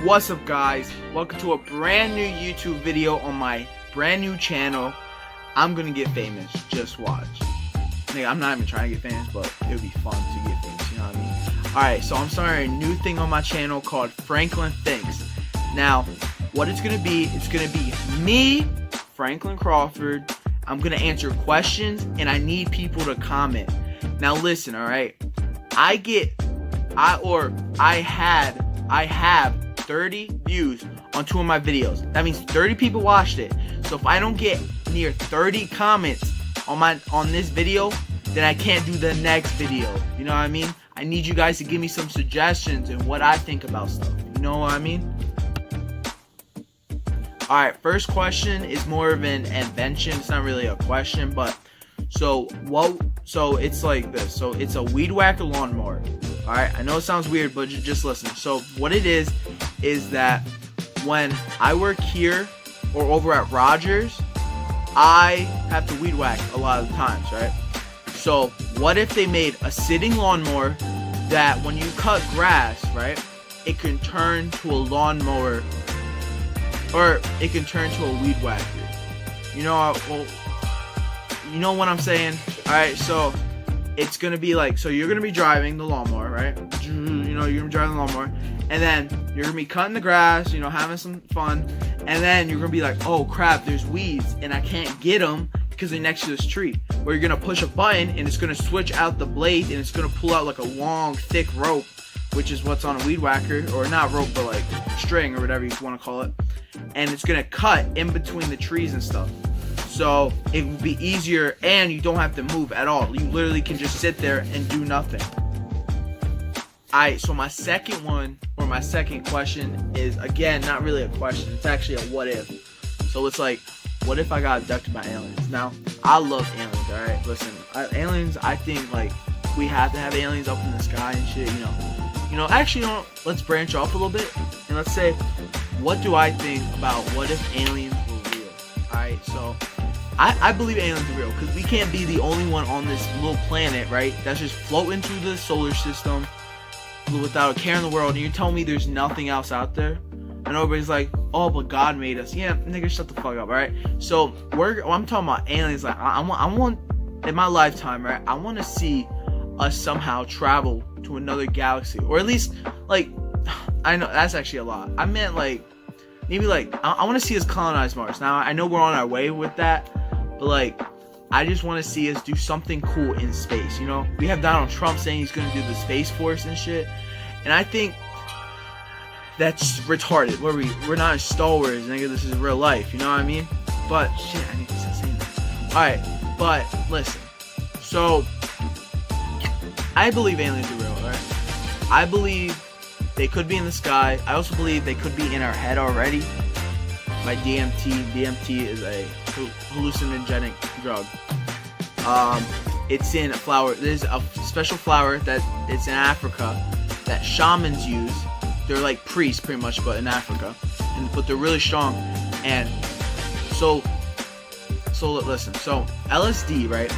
What's up, guys? Welcome to a brand new YouTube video on my brand new channel. I'm gonna get famous, just watch. Nigga, I'm not even trying to get famous, but it would be fun to get famous, you know what I mean? Alright, so I'm starting a new thing on my channel called Franklin Thinks. Now, what it's gonna be me, Franklin Crawford. I'm gonna answer questions, and I need people to comment. Now listen, alright? I have 30 views on 2 of my videos. That means 30 people watched it. So if I don't get near 30 comments on this video, then I can't do the next video. You know what I mean? I need you guys to give me some suggestions and what I think about stuff. You know what I mean? Alright, first question is more of an invention. It's not really a question, but so it's like this. So it's a weed whacker lawnmower. Alright, I know it sounds weird, but just listen. So what it is that when I work here or over at Rogers, I have to weed whack a lot of the times, right? So what if they made a sitting lawnmower that when you cut grass, right, it can turn to a lawnmower, or it can turn to a weed whacker. You know, well, you know what I'm saying? Alright, so it's gonna be like, so you're gonna be driving the lawnmower, right? You know, you're gonna be driving the lawnmower, and then you're gonna be cutting the grass, you know, having some fun, and then you're gonna be like, oh crap, there's weeds, and I can't get them because they're next to this tree. Or you're gonna push a button, and it's gonna switch out the blade, and it's gonna pull out like a long, thick rope, which is what's on a weed whacker, or not rope, but like string or whatever you want to call it, and it's gonna cut in between the trees and stuff. So it would be easier, and you don't have to move at all. You literally can just sit there and do nothing. Alright, so my second one, or my second question is, again, not really a question. It's actually a what if. So it's like, what if I got abducted by aliens? Now, I love aliens, alright? Listen, aliens, I think, like, we have to have aliens up in the sky and shit, you know. Actually, let's branch off a little bit, and let's say, what do I think about what if aliens were real? Alright, so I believe aliens are real, because we can't be the only one on this little planet, right, that's just floating through the solar system without a care in the world, and you're telling me there's nothing else out there? And everybody's like, oh, but God made us. Yeah, nigga, shut the fuck up, alright? So, I'm talking about aliens. Like, I want, in my lifetime, right, I want to see us somehow travel to another galaxy, or at least, like, I know, that's actually a lot. I meant, like, maybe, like, I want to see us colonize Mars. Now, I know we're on our way with that, but, like, I just want to see us do something cool in space, you know? We have Donald Trump saying he's going to do the Space Force and shit, and I think that's retarded. We're not in Star Wars, nigga. This is real life, you know what I mean? But, shit, I need to stop saying that. Alright, but, listen. So, I believe aliens are real, alright? I believe they could be in the sky. I also believe they could be in our head already. By DMT. DMT is a hallucinogenic drug. It's in a flower. There's a special flower that it's in Africa that shamans use. They're like priests, pretty much, but in Africa, but they're really strong. And so listen. So LSD, right?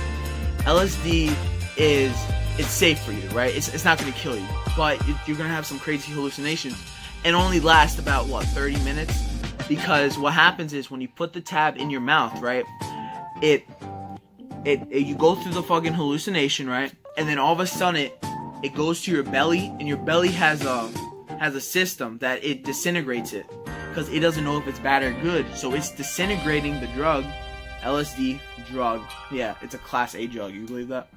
LSD it's safe for you, right? It's not gonna kill you, but you're gonna have some crazy hallucinations, and only last about 30 minutes. Because what happens is when you put the tab in your mouth, right, you go through the fucking hallucination, right, and then all of a sudden it goes to your belly, and your belly has a system that it disintegrates it, because it doesn't know if it's bad or good, so it's disintegrating the drug. LSD drug, yeah, it's a class A drug. You believe that?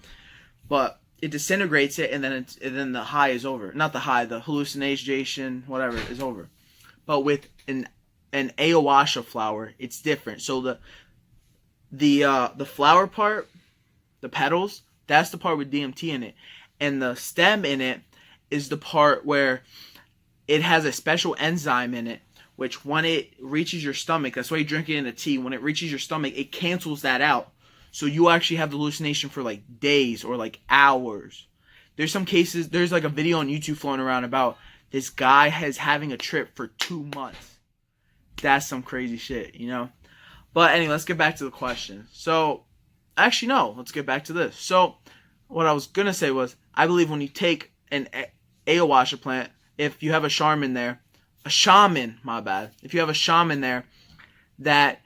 But it disintegrates it, and then the high is over. Not the high, the hallucination, whatever, is over. But with an ayahuasca flower, it's different. So the flower part, the petals, that's the part with DMT in it, and the stem in it is the part where it has a special enzyme in it, which when it reaches your stomach, that's why you drink it in a tea. When it reaches your stomach, it cancels that out, so you actually have the hallucination for like days or like hours. There's some cases. There's like a video on YouTube floating around about this guy having a trip for 2 months. That's some crazy shit, you know? But anyway, let's get back to the question. So, actually, no. Let's get back to this. So, what I was going to say was, I believe when you take an ayahuasca plant, if you have a shaman there, a shaman, my bad. If you have a shaman there, that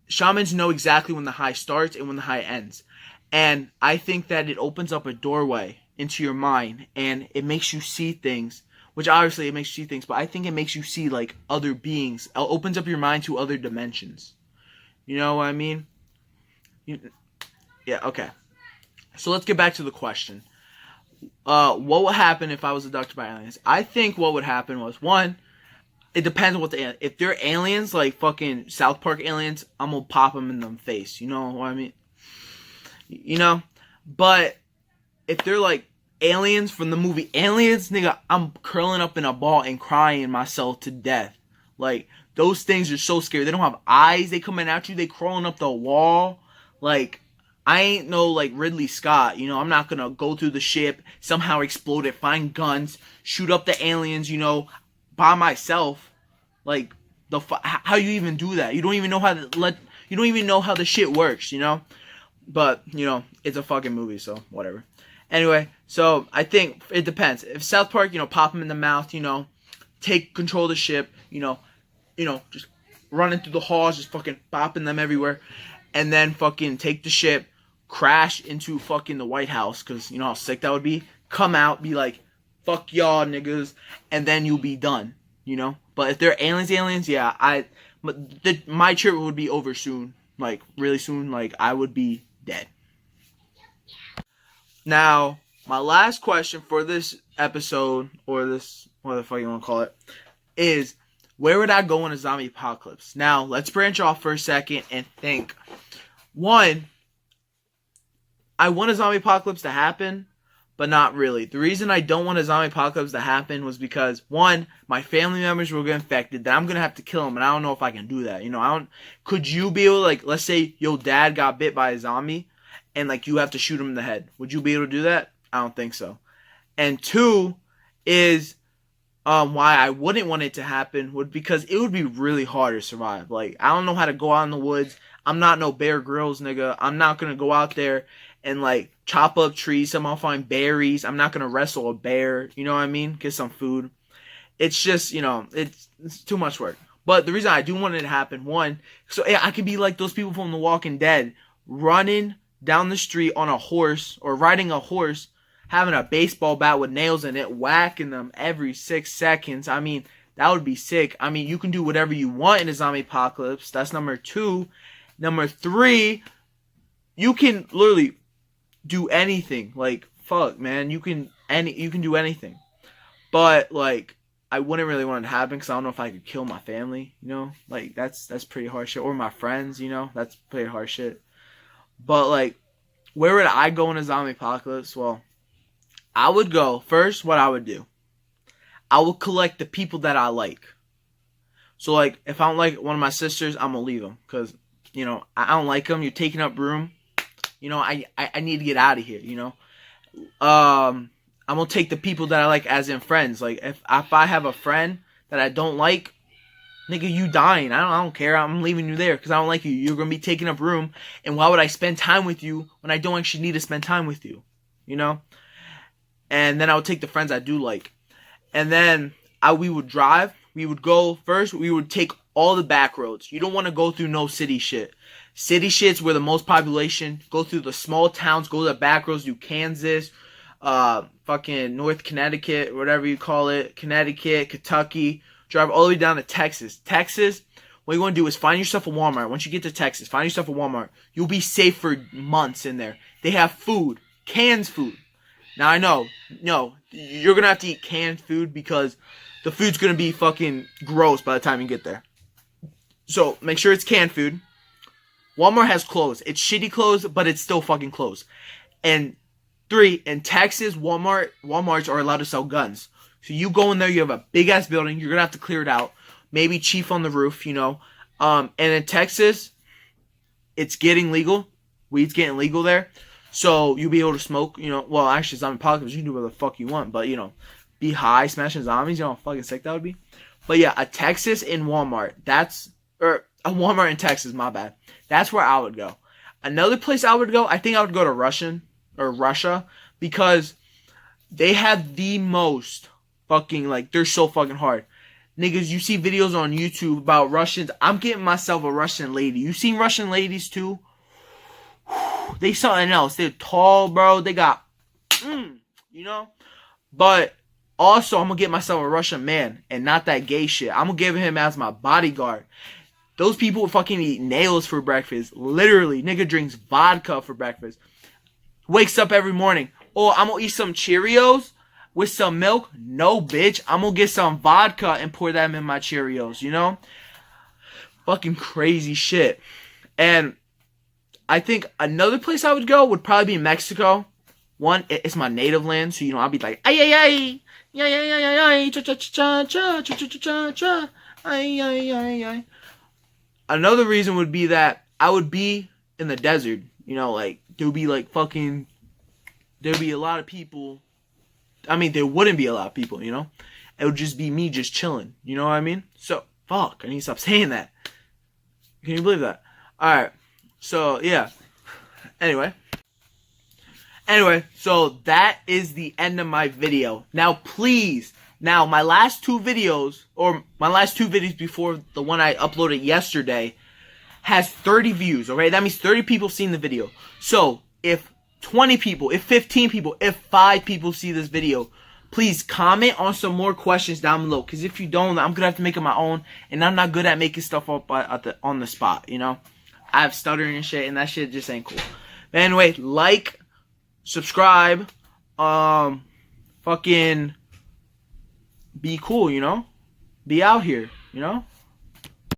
shamans know exactly when the high starts and when the high ends. And I think that it opens up a doorway into your mind and it makes you see things, which obviously it makes you see things, but I think it makes you see like other beings. It opens up your mind to other dimensions. You know what I mean? Yeah, okay. So let's get back to the question. What would happen if I was abducted by aliens? I think what would happen was, one, it depends on what the if they're aliens like fucking South Park aliens, I'm gonna pop them in the face. You know what I mean? You know, but if they're like aliens from the movie Aliens, nigga, I'm curling up in a ball and crying myself to death. Like those things are so scary. They don't have eyes. They coming at you. They crawling up the wall. Like I ain't no like Ridley Scott. You know, I'm not gonna go through the ship, somehow explode it, find guns, shoot up the aliens. You know, by myself. Like how you even do that? You don't even know how to you don't even know how the shit works, you know? But, you know, it's a fucking movie, so whatever. Anyway, so I think it depends. If South Park, you know, pop them in the mouth, you know, take control of the ship, you know, just running through the halls, just fucking bopping them everywhere, and then fucking take the ship, crash into fucking the White House, because you know how sick that would be. Come out, be like, fuck y'all niggas, and then you'll be done, you know? But if they're aliens, yeah, my trip would be over soon, like really soon, like I would be dead. Now, my last question for this episode, or this, what the fuck you want to call it, is where would I go in a zombie apocalypse? Now, let's branch off for a second and think. One, I want a zombie apocalypse to happen, but not really. The reason I don't want a zombie apocalypse to happen was because, one, my family members will get infected, then I'm going to have to kill them, and I don't know if I can do that. You know, could you be able to, like, let's say your dad got bit by a zombie, and, like, you have to shoot him in the head. Would you be able to do that? I don't think so. And two is, why I wouldn't want it to happen because it would be really hard to survive. Like, I don't know how to go out in the woods. I'm not no Bear Grylls, nigga. I'm not going to go out there and, like, chop up trees, somehow find berries. I'm not going to wrestle a bear, you know what I mean? Get some food. It's just, you know, it's too much work. But the reason I do want it to happen, one, so yeah, I could be like those people from The Walking Dead, running down the street on a horse, or riding a horse, having a baseball bat with nails in it, whacking them every 6 seconds. I mean, that would be sick. I mean, you can do whatever you want in a zombie apocalypse. That's number two. Number three, you can literally do anything. Like, fuck, man. You can do anything. But, like, I wouldn't really want it to happen because I don't know if I could kill my family, you know? Like, that's pretty hard shit. Or my friends, you know? That's pretty hard shit. But, like, where would I go in a zombie apocalypse? Well, I would go, first, what I would do, I would collect the people that I like. So, like, if I don't like one of my sisters, I'm going to leave them. Because, you know, I don't like them. You're taking up room. You know, I need to get out of here, you know. I'm going to take the people that I like as in friends. Like, if I have a friend that I don't like, nigga, you dying. I don't care. I'm leaving you there because I don't like you. You're going to be taking up room. And why would I spend time with you when I don't actually need to spend time with you? You know? And then I would take the friends I do like. And then we would drive. We would go first. We would take all the back roads. You don't want to go through no city shit. City shit's where the most population. Go through the small towns. Go to the back roads. Do Kansas, fucking North Connecticut, whatever you call it. Connecticut, Kentucky. Drive all the way down to Texas. Texas, what you want to do is find yourself a Walmart. Once you get to Texas, find yourself a Walmart. You'll be safe for months in there. They have food. Canned food. Now, I know, no, you're going to have to eat canned food because the food's going to be fucking gross by the time you get there. So, make sure it's canned food. Walmart has clothes. It's shitty clothes, but it's still fucking clothes. And three, in Texas, Walmarts are allowed to sell guns. So you go in there, you have a big-ass building, you're going to have to clear it out. Maybe chief on the roof, you know. And in Texas, it's getting legal. Weed's getting legal there. So you'll be able to smoke, you know. Well, actually, zombie apocalypse, you can do whatever the fuck you want. But, you know, be high, smashing zombies, you know how fucking sick that would be. But, yeah, a Texas in Walmart, or a Walmart in Texas, my bad. That's where I would go. Another place I would go, I think I would go to Russia, because they have the most fucking, like, they're so fucking hard. Niggas, you see videos on YouTube about Russians. I'm getting myself a Russian lady. You seen Russian ladies too? They something else. They're tall, bro. They got, you know? But also, I'm going to get myself a Russian man and not that gay shit. I'm going to give him as my bodyguard. Those people fucking eat nails for breakfast. Literally, nigga drinks vodka for breakfast. Wakes up every morning. Oh, I'm going to eat some Cheerios with some milk. No, bitch. I'm going to get some vodka and pour them in my Cheerios, you know? Fucking crazy shit. And I think another place I would go would probably be Mexico. One, it's my native land, so, you know, I'll be like, ay, ay, ay, ay, ay, ay, ay, cha, cha, cha, cha, cha, cha, cha, cha, cha, ay, ay, ay, ay. Another reason would be that I would be in the desert, you know, like, there would be, like, fucking, there'd be a lot of people. I mean, there wouldn't be a lot of people, you know? It would just be me just chilling, you know what I mean? So, fuck, I need to stop saying that. Can you believe that? Alright, so, yeah. Anyway, so that is the end of my video. Now, please, my last two videos, or my last two videos before the one I uploaded yesterday, has 30 views, alright? That means 30 people seen the video. So, if 20 people, if 15 people, if 5 people see this video, please comment on some more questions down below. Because if you don't, I'm going to have to make it my own. And I'm not good at making stuff up on the spot, you know? I have stuttering and shit, and that shit just ain't cool. But anyway, like, subscribe, fucking be cool, you know? Be out here, you know?